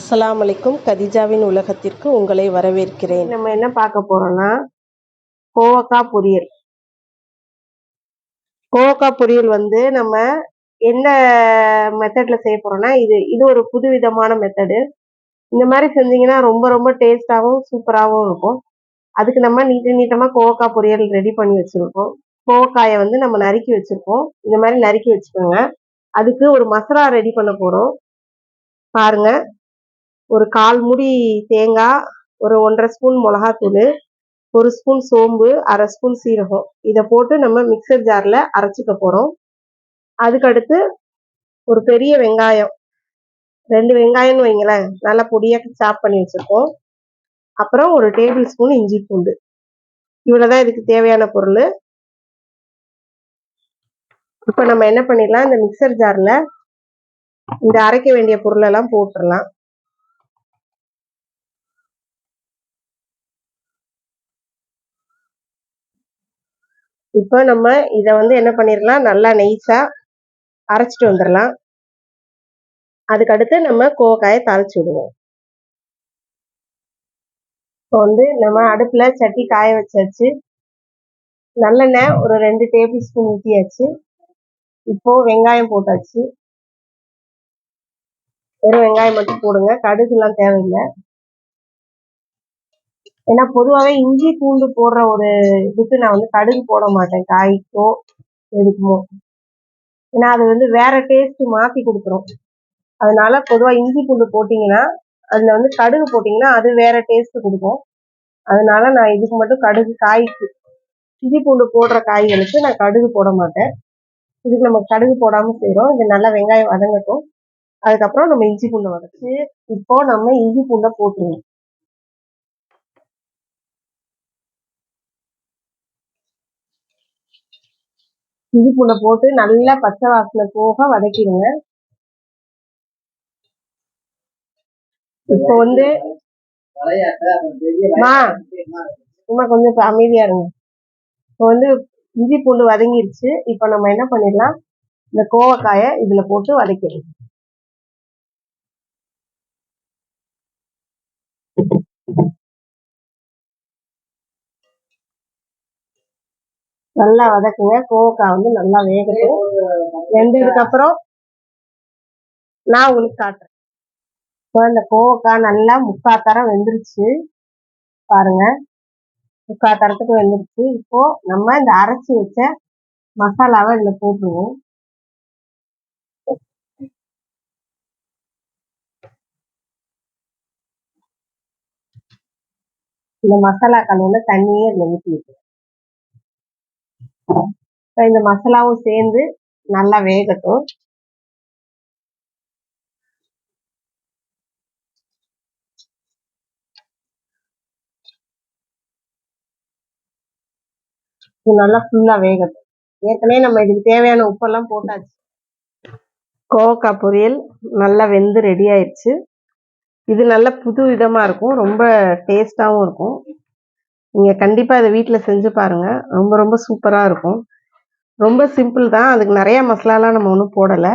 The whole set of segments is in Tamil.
அஸ்ஸலாமு அலைக்கும். கதிஜாவின் உலகத்திற்கு உங்களை வரவேற்கிறேன். நம்ம என்ன பார்க்க போறோம்னா கோவக்காய் பொரியல். கோவக்காய் பொரியல் வந்து நம்ம என்ன மெத்தட்ல செய்ய போறோம்னா இது ஒரு புதுவிதமான மெத்தடு. இந்த மாதிரி செஞ்சீங்கன்னா ரொம்ப ரொம்ப டேஸ்டாகவும் சூப்பராகவும் இருக்கும். அதுக்கு நம்ம நீட்டமா கோவக்காய் பொரியல் ரெடி பண்ணி வச்சிருக்கோம். கோவக்காயை வந்து நம்ம நறுக்கி வச்சிருக்கோம். இந்த மாதிரி நறுக்கி வச்சுக்கோங்க. அதுக்கு ஒரு மசாலா ரெடி பண்ண போறோம். பாருங்க, ஒரு 1/4 மூடி தேங்காய், ஒரு 1½ ஸ்பூன் மிளகாத்தூள், 1 ஸ்பூன் சோம்பு, 1/2 ஸ்பூன் சீரகம், இதை போட்டு நம்ம மிக்சர் ஜார்ல அரைச்சிக்க போறோம். அதுக்கடுத்து ஒரு பெரிய வெங்காயம், 2 வெங்காயம்னு வைங்களேன், நல்லா பொடியா சாப் பண்ணி வச்சிருக்கோம். அப்புறம் ஒரு டேபிள் ஸ்பூன் இஞ்சி பூண்டு. இவ்வளவுதான் இதுக்கு தேவையான பொருள். இப்ப நம்ம என்ன பண்ணிடலாம், இந்த மிக்சர் ஜார்ல இந்த அரைக்க வேண்டிய பொருள் எல்லாம் போட்டுடலாம். இப்போ நம்ம இதை வந்து என்ன பண்ணிடலாம், நல்லா நைஸா அரைச்சிட்டு வந்துடலாம். அதுக்கடுத்து நம்ம கோவக்காயை தாளிச்சு விடுவோம். இப்போ வந்து நம்ம அடுப்புல சட்டி காய வச்சாச்சு. நல்லெண்ணெய் ஒரு 2 டேபிள் ஸ்பூன் ஊற்றியாச்சு. இப்போ வெங்காயம் போட்டாச்சு. வெறும் வெங்காயம் மட்டும் போடுங்க, கடுகுலாம் தேவையில்லை. ஏன்னா பொதுவாகவே இஞ்சி பூண்டு போடுற ஒரு இதுக்கு நான் வந்து கடுகு போட மாட்டேன், காய்க்கோ எதுக்குமோ. ஏன்னா அது வந்து வேற டேஸ்ட் மாத்தி கொடுத்துரும். அதனால பொதுவா இஞ்சி பூண்டு போட்டீங்கன்னா, அதுல வந்து கடுகு போட்டீங்கன்னா அது வேற டேஸ்ட் கொடுக்கும். அதனால நான் இதுக்கு மட்டும் கடுகு, காய்க்கு இஞ்சி பூண்டு போடுற காய்களுக்கு நான் கடுகு போட மாட்டேன். இதுக்கு நம்ம கடுகு போடாம செய்யறோம். இது நல்லா வெங்காயம் வதங்கட்டும். அதுக்கப்புறம் நம்ம இஞ்சி பூண்டை வதச்சு இப்போ நம்ம இஞ்சி பூண்டை போட்டுருவோம். இஞ்சி பூண்டை போட்டு நல்லா பச்சை வாசனை போக வதக்கிடுங்க. இப்போ வந்து சும்மா கொஞ்சம் அமைதியா இருங்க. இப்போ வந்து இஞ்சி பூண்டு வதங்கிருச்சு. இப்போ நம்ம என்ன பண்ணிடலாம், இந்த கோவக்காயை இதுல போட்டு வதக்கிடலாம். நல்லா வதக்குங்க. கோவக்காய் வந்து நல்லா வேகட்டும். வெந்ததுக்கு அப்புறம் நான் உங்களுக்கு காட்டுறேன். இப்போ இந்த கோவக்காய் நல்லா 3/4 தரம் வெந்துருச்சு. பாருங்க, 3/4 தரத்துக்கு வெந்துருச்சு. இப்போ நம்ம இந்த அரைச்சி வச்ச மசாலாவை இதுல போட்டுருவோம். இந்த மசாலா கலவுல தண்ணியே இதுல ஊற்றிட்டு இந்த மசாலாவும் சேர்ந்து நல்லா வேகட்டும். இது நல்லா ஃபுல்லா வேகட்டும். ஏற்கனவே நம்ம இதுக்கு தேவையான உப்பெல்லாம் போட்டாச்சு. கோவக்காய் பொரியல் நல்லா வெந்து ரெடி ஆயிடுச்சு. இது நல்ல புது விதமா இருக்கும், ரொம்ப டேஸ்டாவும் இருக்கும். நீங்க கண்டிப்பா இதை வீட்டுல செஞ்சு பாருங்க, ரொம்ப ரொம்ப சூப்பரா இருக்கும். ரொம்ப சிம்பிள் தான், அதுக்கு நிறைய மசாலாலாம் நம்ம ஒன்றும் போடலை.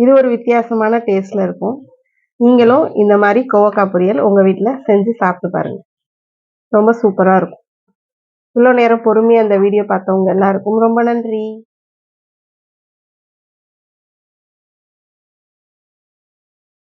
இது ஒரு வித்தியாசமான டேஸ்ட்ல இருக்கும். நீங்களும் இந்த மாதிரி கோவக்காய் பொரியல் உங்க வீட்டுல செஞ்சு சாப்பிட்டு பாருங்க, ரொம்ப சூப்பரா இருக்கும். இவ்வளோ நேரம் பொறுமையா அந்த வீடியோ பார்த்தவங்க எல்லாருக்கும் ரொம்ப நன்றி.